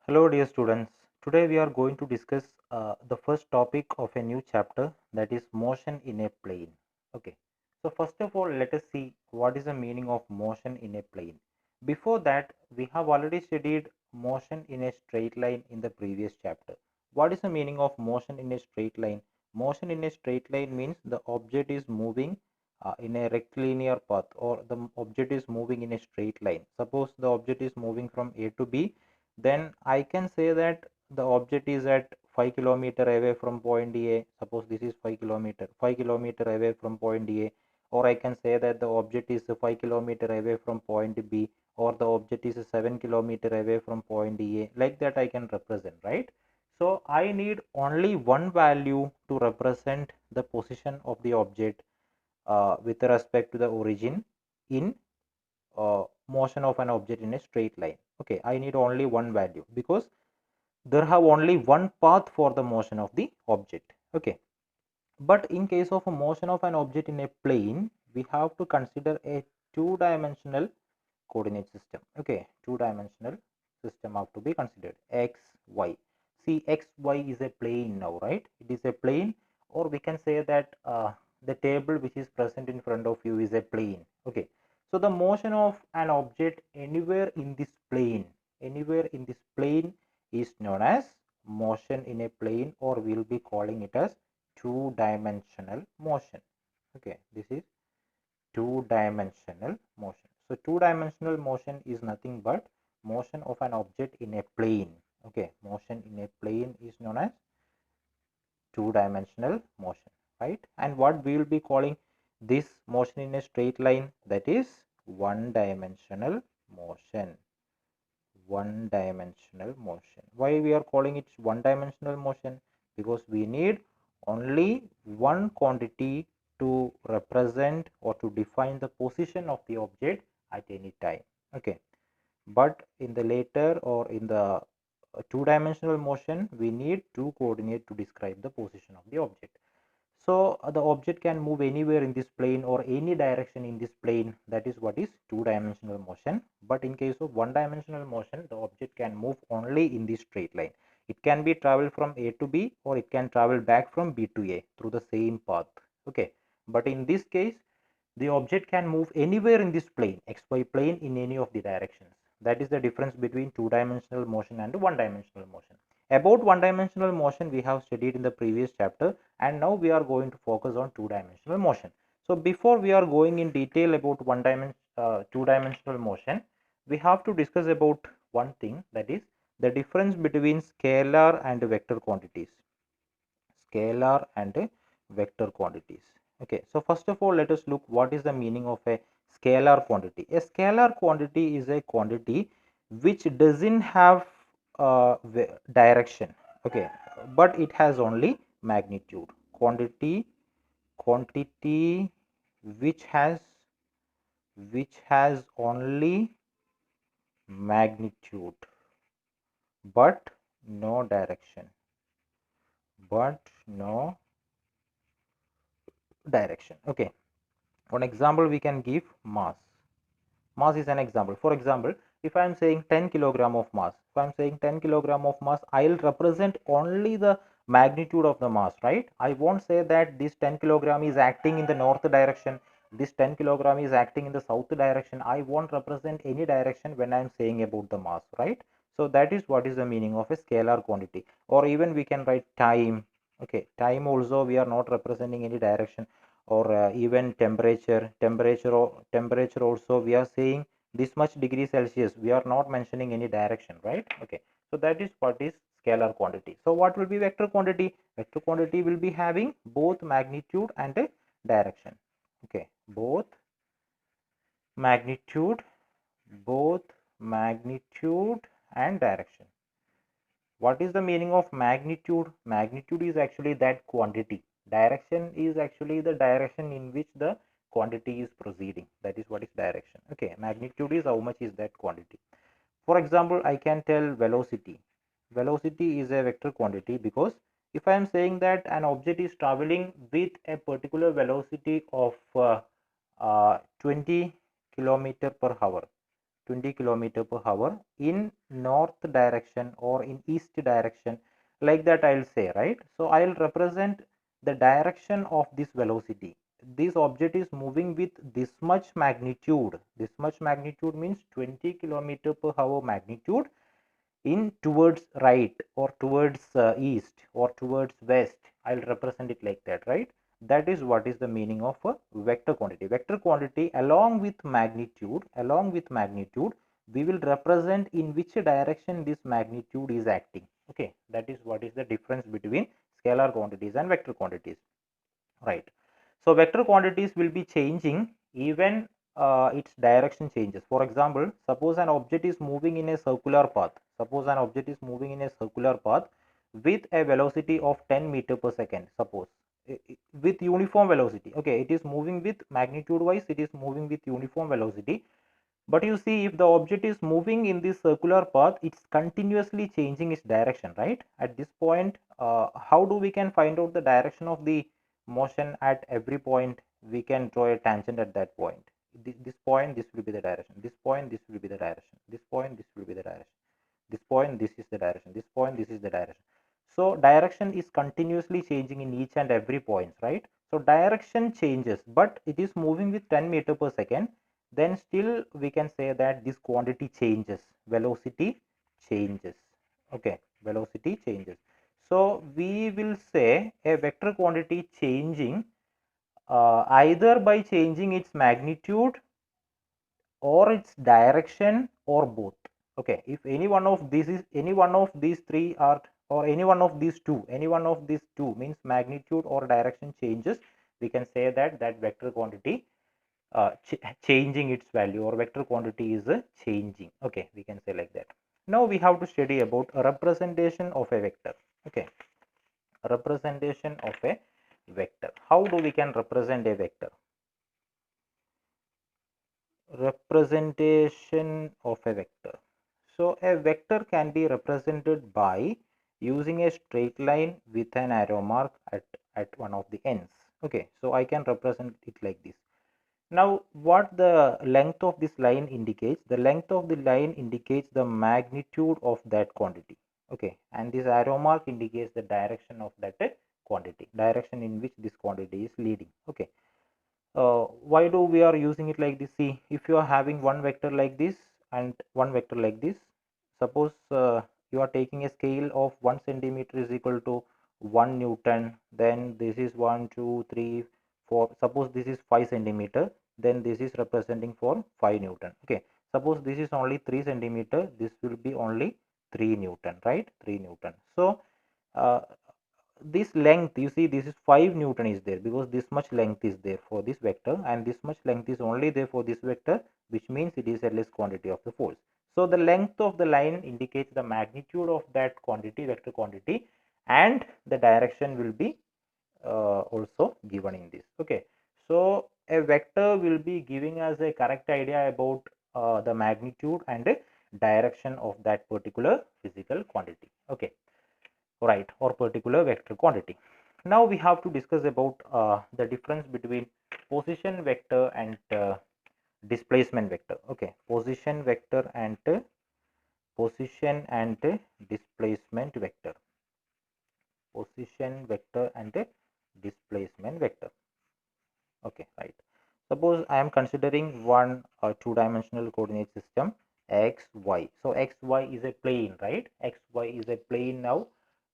Hello dear students, today we are going to discuss the first topic of a new chapter, that is motion in a plane. Okay, so first of all let us see what is the meaning of motion in a plane. Before that we have already studied motion in a straight line in the previous chapter. What is the meaning of motion in a straight line? Motion in a straight line means the object is moving in a rectilinear path, or the object is moving in a straight line. Suppose the object is moving from A to B, then I can say that the object is at 5 kilometer away from point A. Suppose this is 5 kilometer away from point A, or I can say that the object is 5 kilometer away from point B, or the object is 7 kilometer away from point A. Like that I can represent, right? So I need only one value to represent the position of the object with respect to the origin in motion of an object in a straight line. Okay, I need only one value because there have only one path for the motion of the object. Okay, but in case of a motion of an object in a plane, we have to consider a two-dimensional coordinate system. Okay, two-dimensional system have to be considered. X, Y. See, X, Y is a plane now, right? It is a plane, or we can say that the table which is present in front of you is a plane. Okay, so the motion of an object anywhere in this plane is known as motion in a plane, or we'll be calling it as two-dimensional motion. Okay, this is two-dimensional motion. So two-dimensional motion is nothing but motion of an object in a plane. Okay, motion in a plane is known as two-dimensional motion, right? And what we will be calling this motion in a straight line, that is one-dimensional motion. One-dimensional motion. Why we are calling it one-dimensional motion? Because we need only one quantity to represent or to define the position of the object at any time. Okay, but in the later, or in the two-dimensional motion, we need two coordinates to describe the position of the object. So the object can move anywhere in this plane or any direction in this plane. That is what is two-dimensional motion. But in case of one-dimensional motion, the object can move only in this straight line. It can be travel from A to B, or it can travel back from B to A through the same path. Okay, but in this case, the object can move anywhere in this plane, xy plane, in any of the directions. That is the difference between two-dimensional motion and one-dimensional motion. About one-dimensional motion we have studied in the previous chapter, and now we are going to focus on two-dimensional motion. So before we are going in detail about two-dimensional motion, we have to discuss about one thing, that is the difference between scalar and vector quantities. Scalar and vector quantities. Okay, so first of all let us look what is the meaning of a scalar quantity. A scalar quantity is a quantity which doesn't have direction. Okay, but it has only magnitude. Quantity which has only magnitude but no direction. Okay, one example we can give: mass is an example. For example, if I am saying 10 kilogram of mass, I'll represent only the magnitude of the mass, right? I won't say that this 10 kilogram is acting in the north direction, this 10 kilogram is acting in the south direction. I won't represent any direction when I am saying about the mass, right? So that is what is the meaning of a scalar quantity. Or even we can write time. Okay, time also we are not representing any direction. Or even temperature also we are saying this much degree Celsius, we are not mentioning any direction, right? Okay, so that is what is scalar quantity. So what will be vector quantity? Vector quantity will be having both magnitude and a direction. Okay, both magnitude and direction. What is the meaning of magnitude? Magnitude is actually that quantity. Direction is actually the direction in which the quantity is proceeding. That is what is direction. Okay, magnitude is how much is that quantity. For example, I can tell velocity. Velocity is a vector quantity, because if I am saying that an object is traveling with a particular velocity of 20 kilometer per hour, 20 kilometer per hour in north direction or in east direction, like that I'll say, right? So I'll represent the direction of this velocity. This object is moving with this much magnitude. This much magnitude means 20 kilometer per hour magnitude in towards right or towards east or towards west. I'll represent it like that, right? That is what is the meaning of a vector quantity. Vector quantity along with magnitude, we will represent in which direction this magnitude is acting. Okay, that is what is the difference between scalar quantities and vector quantities, right? So vector quantities will be changing even its direction changes. For example, suppose an object is moving in a circular path. With a velocity of 10 meter per second. Suppose with uniform velocity. Okay, it is moving with magnitude wise. It is moving with uniform velocity. But you see, if the object is moving in this circular path, it's continuously changing its direction, right? At this point, how do we can find out the direction of the motion at every point? We can draw a tangent at that point. This point, this will be the direction. This point, this will be the direction. This point, this will be the direction. This point, this is the direction. This point, this is the direction. So direction is continuously changing in each and every point, right? So direction changes, but it is moving with 10 meter per second. Then still we can say that this quantity changes, velocity changes. Okay, velocity changes. So we will say a vector quantity changing either by changing its magnitude or its direction or both. Okay, if any one of these is any one of these three are, or any one of these two means magnitude or direction changes, we can say that that vector quantity changing its value, or vector quantity is changing. Okay, we can say like that. Now we have to study about a representation of a vector. Okay, representation of a vector. How do we can represent a vector? Representation of a vector. So a vector can be represented by using a straight line with an arrow mark at one of the ends. Okay, so I can represent it like this. Now what the length of this line indicates? The length of the line indicates the magnitude of that quantity. Okay, and this arrow mark indicates the direction of that quantity, direction in which this quantity is leading. Okay, why do we are using it like this? See, if you are having one vector like this and one vector like this, suppose you are taking a scale of 1 centimeter is equal to 1 Newton, then this is 1 2 3 4, suppose this is 5 centimeter, then this is representing for 5 Newton. Okay, suppose this is only 3 centimeter, this will be only 3 Newton, right? 3 Newton. So uh, this length, you see, this is 5 Newton is there because this much length is there for this vector, and this much length is only there for this vector, which means it is a less quantity of the force. So the length of the line indicates the magnitude of that quantity, vector quantity, and the direction will be also given in this. Okay, so a vector will be giving us a correct idea about the magnitude and direction of that particular physical quantity. Okay, right, or particular vector quantity. Now we have to discuss about the difference between position vector and displacement vector. Okay, position vector and position and displacement vector. Position vector and displacement vector. Okay, right. Suppose I am considering one two-dimensional coordinate system x y. So x y is a plane, right? X y is a plane. Now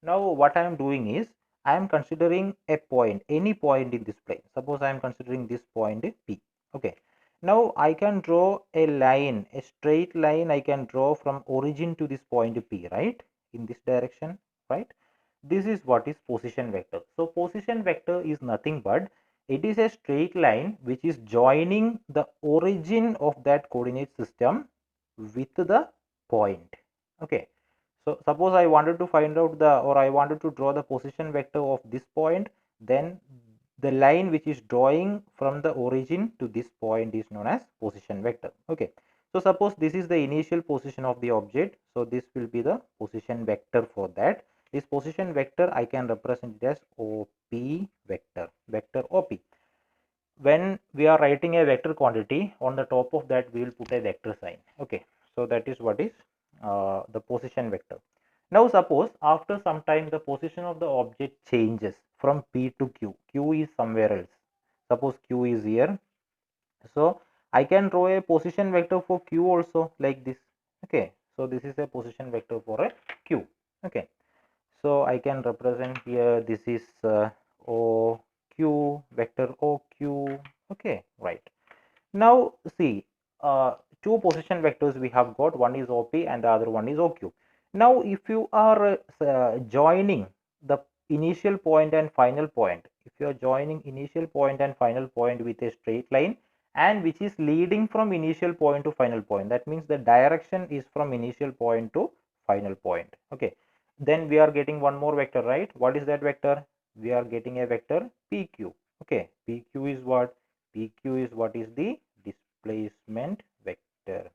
what I am doing is I am considering a point, any point in this plane. Suppose I am considering this point P. Okay, now I can draw a line, a straight line I can draw from origin to this point P, right? In this direction, right? This is what is position vector. So position vector is nothing but it is a straight line which is joining the origin of that coordinate system with the point. Okay, so suppose I wanted to find out the, or I wanted to draw the position vector of this point, then the line which is drawing from the origin to this point is known as position vector. Okay, so suppose this is the initial position of the object, so this will be the position vector for that. This position vector I can represent it as OP vector, vector OP. when we are writing a vector quantity, on the top of that we will put a vector sign. Okay, so that is what is the position vector. Now suppose after some time the position of the object changes from P to Q. Q is somewhere else. Suppose Q is here. So I can draw a position vector for Q also like this. Okay, so this is a position vector for a Q. Okay, so I can represent here, this is OQ, vector OQ. Okay, right. Now see, two position vectors we have got, one is OP and the other one is OQ. Now if you are joining the initial point and final point, if you are joining initial point and final point with a straight line, and which is leading from initial point to final point, that means the direction is from initial point to final point. Okay, then we are getting one more vector, right? What is that vector? We are getting a vector PQ. Okay, PQ is what? PQ is what is the displacement vector.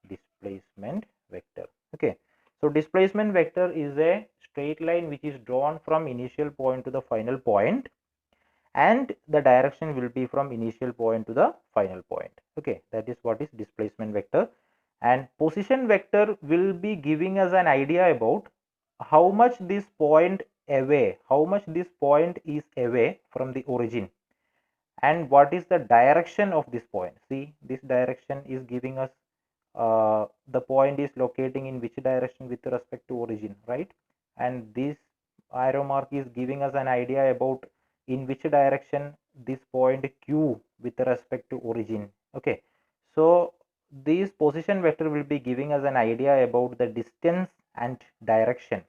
Displacement vector. Okay, so displacement vector is a straight line which is drawn from initial point to the final point, and the direction will be from initial point to the final point. Okay, that is what is displacement vector. And position vector will be giving us an idea about how much this point away, how much this point is away from the origin, and what is the direction of this point. See, this direction is giving us the point is locating in which direction with respect to origin, right? And this arrow mark is giving us an idea about in which direction this point Q with respect to origin. Okay, so this position vector will be giving us an idea about the distance and direction,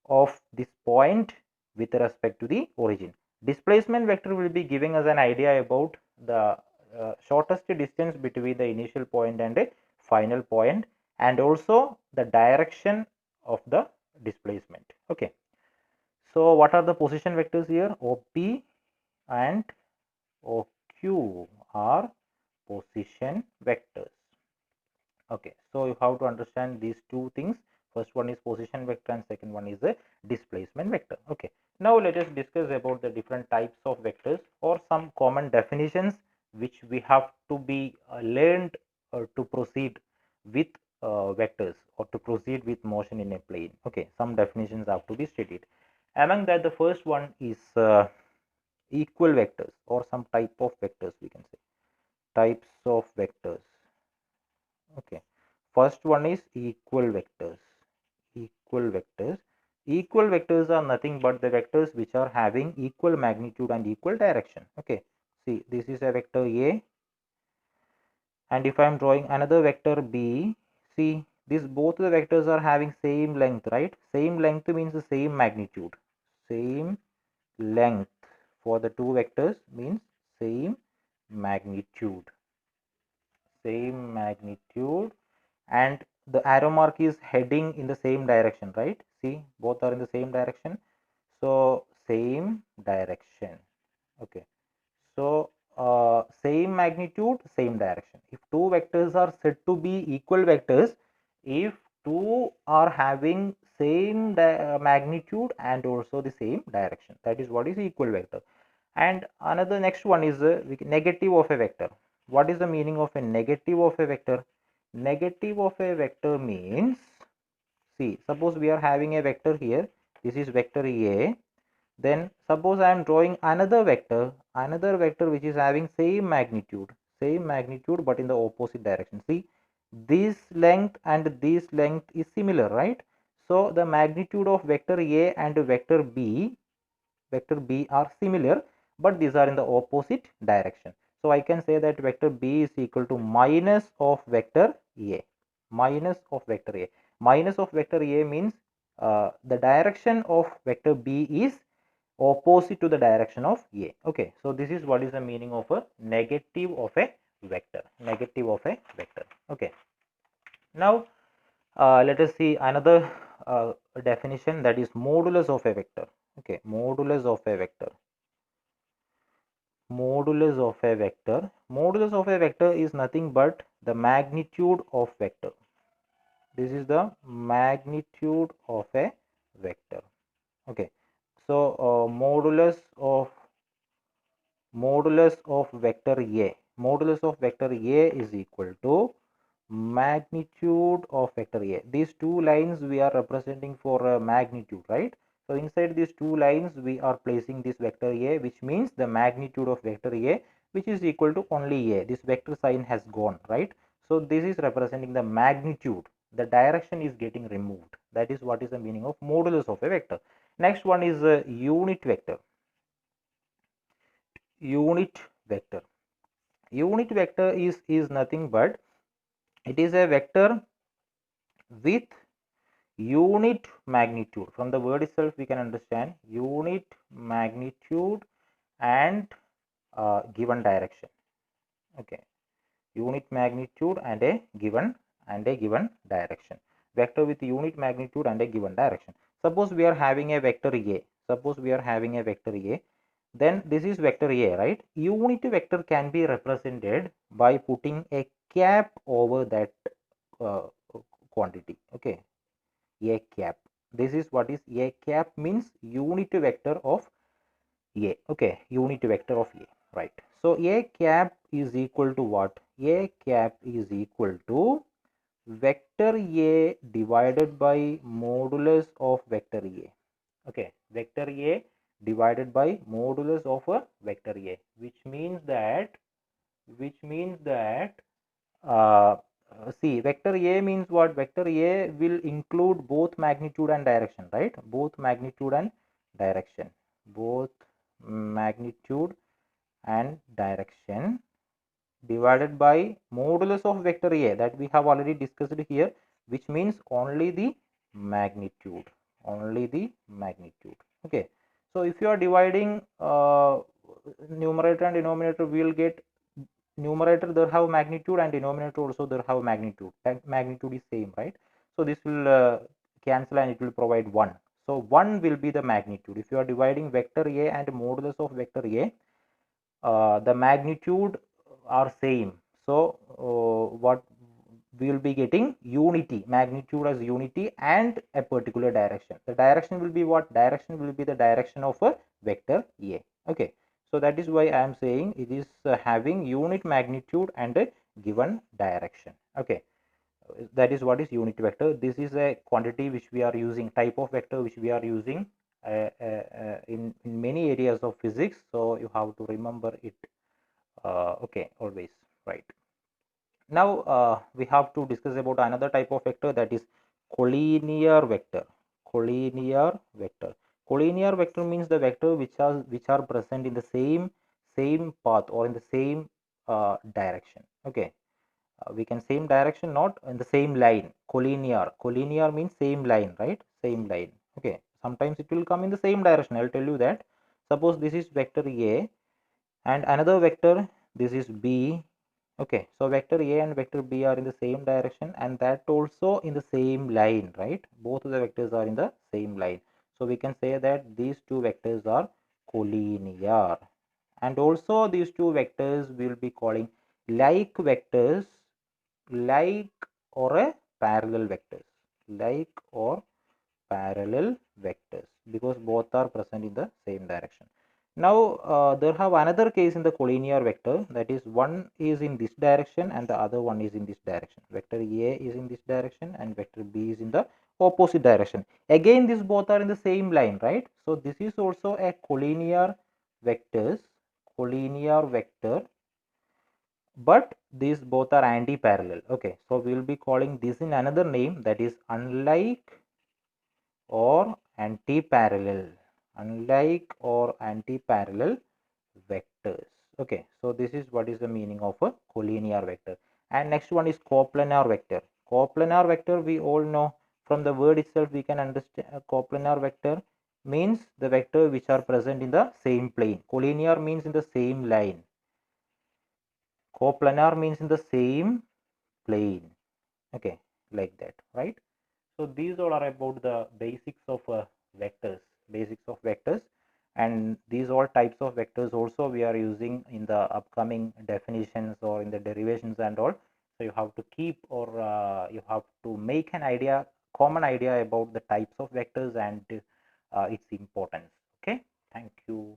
of this point with respect to the origin. Displacement vector will be giving us an idea about the shortest distance between the initial point and a final point, and also the direction of the displacement. Okay, so what are the position vectors here? OP and OQ are position vectors. Okay, so you have to understand these two things. First one is position vector and second one is a displacement vector. Okay, now let us discuss about the different types of vectors or some common definitions which we have to be learned to proceed with vectors or to proceed with motion in a plane. Okay, some definitions have to be stated. Among that, the first one is equal vectors or some type of vectors, we can say types of vectors. Okay, first one is equal vectors. Equal vectors are nothing but the vectors which are having equal magnitude and equal direction. Okay, see, this is a vector A, and if I am drawing another vector B, see, this both the vectors are having same length, right? Same length means the same magnitude. Same length for the two vectors means same magnitude. Same magnitude, and the arrow mark is heading in the same direction, right? See, both are in the same direction, so same direction. Okay, so same magnitude, same direction. If two vectors are said to be equal vectors, if two are having same magnitude and also the same direction, that is what is equal vector. And another next one is negative of a vector. What is the meaning of a negative of a vector? Negative of a vector means, see, suppose we are having a vector here, this is vector A, then suppose I am drawing another vector which is having same magnitude but in the opposite direction. See, this length and this length is similar, right? So the magnitude of vector A and vector B are similar, but these are in the opposite direction. So I can say that vector B is equal to minus of vector A. Minus of vector A. Minus of vector A means the direction of vector B is opposite to the direction of A. Okay, so this is what is the meaning of a negative of a vector. Negative of a vector. Okay. Now let us see another definition, that is modulus of a vector. Okay, modulus of a vector. Modulus of a vector. Modulus of a vector is nothing but the magnitude of vector. This is the magnitude of a vector. Okay, so modulus of modulus of vector A. Modulus of vector A is equal to magnitude of vector A. These two lines we are representing for magnitude, right? So inside these two lines we are placing this vector A, which means the magnitude of vector A, which is equal to only A. This vector sign has gone, right? So this is representing the magnitude. The direction is getting removed. That is what is the meaning of modulus of a vector. Next one is a unit vector. Unit vector. Unit vector is nothing but it is a vector with unit magnitude. From the word itself we can understand unit magnitude and given direction. Okay, unit magnitude and a given direction. Vector with unit magnitude and a given direction. Suppose we are having a vector A. Suppose we are having a vector A. Then this is vector A, right? Unit vector can be represented by putting a cap over that uh, quantity. Okay, A cap. This is what is A cap means unit vector of A. Okay, unit vector of A, right? So A cap is equal to what? A cap is equal to vector A divided by modulus of vector A. Okay, vector A divided by modulus of a vector A, which means that uh, see, vector A means what? Vector A will include both magnitude and direction, right? Both magnitude and direction. Both magnitude and direction divided by modulus of vector A that we have already discussed here, which means only the magnitude. Only the magnitude. Okay. So if you are dividing numerator and denominator, we will get numerator there have magnitude and denominator also there have magnitude. That magnitude is same, right? So this will cancel and it will provide 1. So 1 will be the magnitude. If you are dividing vector A and modulus of vector A, the magnitude are same. So what we will be getting unity, magnitude as unity and a particular direction. The direction will be what? Direction will be the direction of a vector A. Okay. So that is why I am saying it is having unit magnitude and a given direction. Okay. That is what is unit vector. This is a quantity which we are using, type of vector which we are using in many areas of physics. So you have to remember it. Okay, always, right? Now we have to discuss about another type of vector, that is collinear vector. Collinear vector. Collinear vector means the vector which are present in the same path or in the same direction. Okay, we can same direction, not in the same line. Collinear means same line, right? Same line. Okay, sometimes it will come in the same direction. I'll tell you that. Suppose this is vector A and another vector, this is B. Okay, so vector A and vector B are in the same direction and that also in the same line, right? Both of the vectors are in the same line. So we can say that these two vectors are collinear. And also these two vectors we will be calling like vectors, like or a parallel vectors, like or parallel vectors, because both are present in the same direction. Now there have another case in the collinear vector, that is one is in this direction and the other one is in this direction. Vector A is in this direction and vector B is in the opposite direction. Again these both are in the same line, right? So this is also a collinear vectors, collinear vector, but these both are anti-parallel. Okay, so we will be calling this in another name, that is unlike or anti-parallel. Unlike or anti-parallel vectors. Okay, so this is what is the meaning of a collinear vector. And next one is coplanar vector. Coplanar vector, we all know from the word itself we can understand. Coplanar vector means the vector which are present in the same plane. Collinear means in the same line. Coplanar means in the same plane. Okay, like that, right? So these all are about the basics of vectors, and these all types of vectors also we are using in the upcoming definitions or in the derivations and all. So you have to keep or you have to make an idea, common idea about the types of vectors and its importance. Okay, thank you.